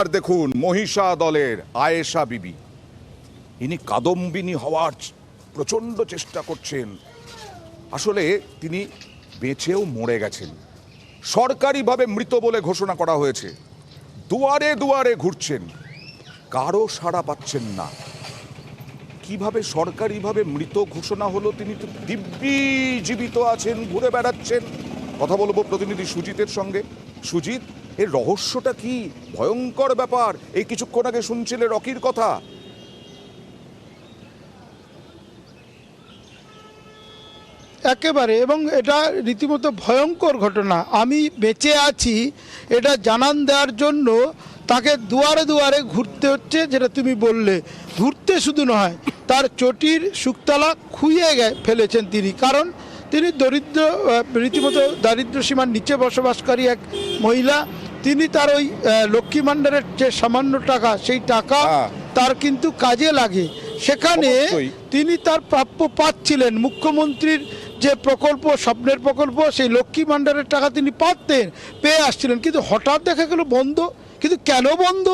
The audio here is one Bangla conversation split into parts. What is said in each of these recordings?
আর দেখুন মহিষা দলের আয়েশা বিবি, ইনি কাদম্বিনী হওয়ার প্রচন্ড চেষ্টা করছেন। আসলে তিনি বেঁচেও মরে গেছেন, সরকারিভাবে মৃত বলে ঘোষণা করা হয়েছে। দুয়ারে দুয়ারে ঘুরছেন, কারো সাড়া পাচ্ছেন না। কিভাবে সরকারিভাবে মৃত ঘোষণা হলো? তিনি তো দিব্যি জীবিত আছেন, ঘুরে বেড়াচ্ছেন। কথা বলবো প্রতিনিধি সুজিতের সঙ্গে। সুজিত, এর রহস্যটা কি? ভয়ঙ্কর ব্যাপার। এই কিছুক্ষণ আগে শুনছিলে রকির কথা। একেবারে, এবং এটা রীতিমতো ভয়ঙ্কর ঘটনা। আমি বেঁচে আছি এটা জানান দেওয়ার জন্য তাকে দুয়ারে দুয়ারে ঘুরতে হচ্ছে, যেটা তুমি বললে। ঘুরতে শুধু নয়, তার চটির শুকতলা খুইয়ে ফেলেছেন তিনি, কারণ তিনি দরিদ্র, রীতিমতো দারিদ্র সীমার নিচে বসবাসকারী এক মহিলা। তিনি তার ওই লক্ষ্মী ভাণ্ডারের যে সামান্য টাকা, সেই টাকা তার কিন্তু কাজে লাগে। সেখানে তিনি তার প্রাপ্য পাচ্ছিলেন। মুখ্যমন্ত্রীর যে প্রকল্প, স্বপ্নের প্রকল্প, সেই লক্ষ্মী ভাণ্ডারের টাকা তিনি পাতেন, পেয়ে আসছিলেন, কিন্তু হঠাৎ দেখা গেল বন্ধ। কিন্তু কেন বন্ধ?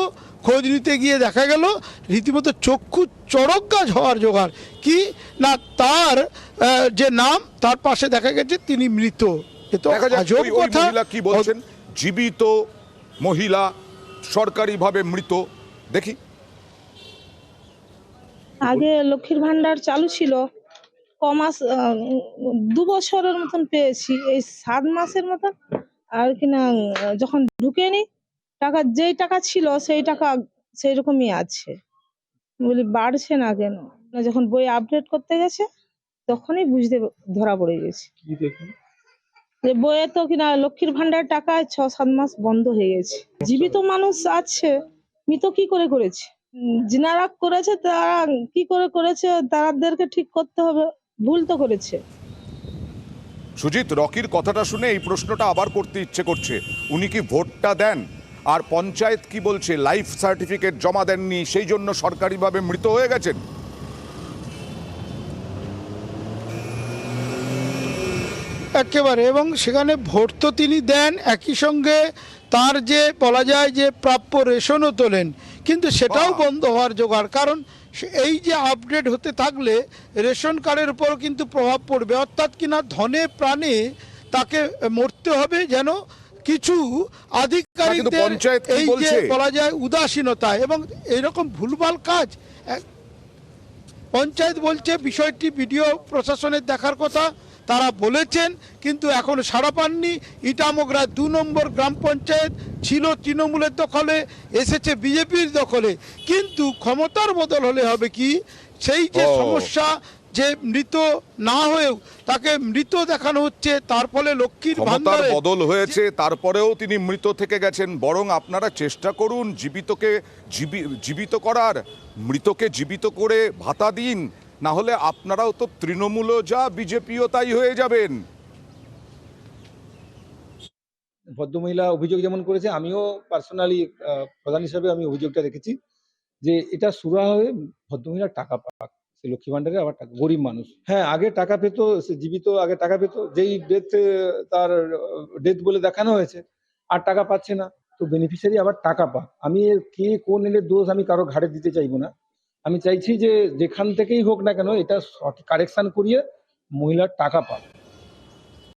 খোঁজ নিতে গিয়ে দেখা গেল রীতিমতো চক্ষু চড়ক গাছ হওয়ার জোগাড়। কি না, তার যে নাম, তার পাশে দেখা গেছে তিনি মৃত। এ তো আজব কথা। কি বলছেন? জীবিত মহিলা, সরকারিভাবে মৃত। দেখি। আগে লক্ষ্মীর ভান্ডার চালু ছিল, কমাস 2 বছরের মতন পেয়েছি, এই 7 মাসের মতন। আর কিনা যখন ঢুকেনি টাকা, যেই টাকা ছিল সেই টাকা সেই রকমই আছে। বলি বাড়ছে না কেন? যখন বই আপডেট করতে গেছে তখনই ধরা পড়ে গেছে যে বইয়ে তো কিনা লক্ষ্মীর ভান্ডার টাকা 6-7 মাস বন্ধ হয়ে গেছে। জীবিত মানুষ আছে, মৃত কি করে করেছে? যিনারা করেছে তারা কি করে করেছে, তাদেরকে ঠিক করতে হবে। ভুল তো করেছে। সুজিত, রকির কথাটা শুনে এই প্রশ্নটা আবার করতে ইচ্ছে করছে। উনি কি ভোটটা দেন? আর পঞ্চায়েত কি বলছে? লাইফ সার্টিফিকেট জমা দেননি, সেই জন্য সরকারিভাবে মৃত হয়ে গেছেন। একেবারে, এবং সেখানে ভোট তো তিনি দেন, একই সঙ্গে তার যে বলা যায় যে প্রাপ্য রেশনও তোলেন, কিন্তু সেটাও বন্ধ হওয়ার জোগাড়। কারণ এই যে আপডেট হতে থাকলে রেশন কার্ডের উপরও কিন্তু প্রভাব পড়বে। অর্থাৎ কিনা ধনে প্রাণে তাকে মরতে হবে, যেন কিছু আধিকারিকদের এই যে বলা যায় উদাসীনতা এবং এইরকম ভুলভাল কাজ। পঞ্চায়েত বলছে বিষয়টি বিডিও প্রশাসনের দেখার কথা, তারা বলেছেন, কিন্তু এখন সাড়া পাননি। ইটামোগরা 2 নম্বর গ্রাম পঞ্চায়েত ছিল তৃণমূলের দখলে, এসেছে বিজেপির দখলে। কিন্তু ক্ষমতার বদল হলে হবে কি, সেই যে সমস্যা, যে মৃত না হয়েও তাকে মৃত দেখানো হচ্ছে, তার ফলে লক্ষ্মীর ভান্ডার বদল হয়েছে, তারপরেও তিনি মৃত থেকে গেছেন। বরং আপনারা চেষ্টা করুন জীবিতকে জীবিত করার, মৃতকে জীবিত করে ভাতা দিন, না হলে আপনারাও তো তৃণমূলও যা, বিজেপিও তাই হয়ে যাবেন। ভদ্রমহিলা অভিযোগ যেমন করেছে, আমিও পার্সোনালি প্রধান হিসাবে আমি অভিযোগটা রেখেছি যে এটা সুরা হয়ে ভদ্রমহিলা টাকা পাক, সে লক্ষ্মী ভান্ডারে আবার টাকা, গরিব মানুষ। হ্যাঁ, আগে টাকা পেতো, সে জীবিত আগে টাকা পেতো, যেই ডেথ, তার ডেথ বলে দেখানো হয়েছে, আর টাকা পাচ্ছে না। তো বেনিফিশিয়ারি আবার টাকা পাক। আমি এর কে কোন এলে দোষ আমি কারো ঘাড়ে দিতে চাইবো না। আমি চাইছি যে যেখান থেকেই হোক না কেন এটা কারেকশন করিয়ে মহিলার টাকা পাক।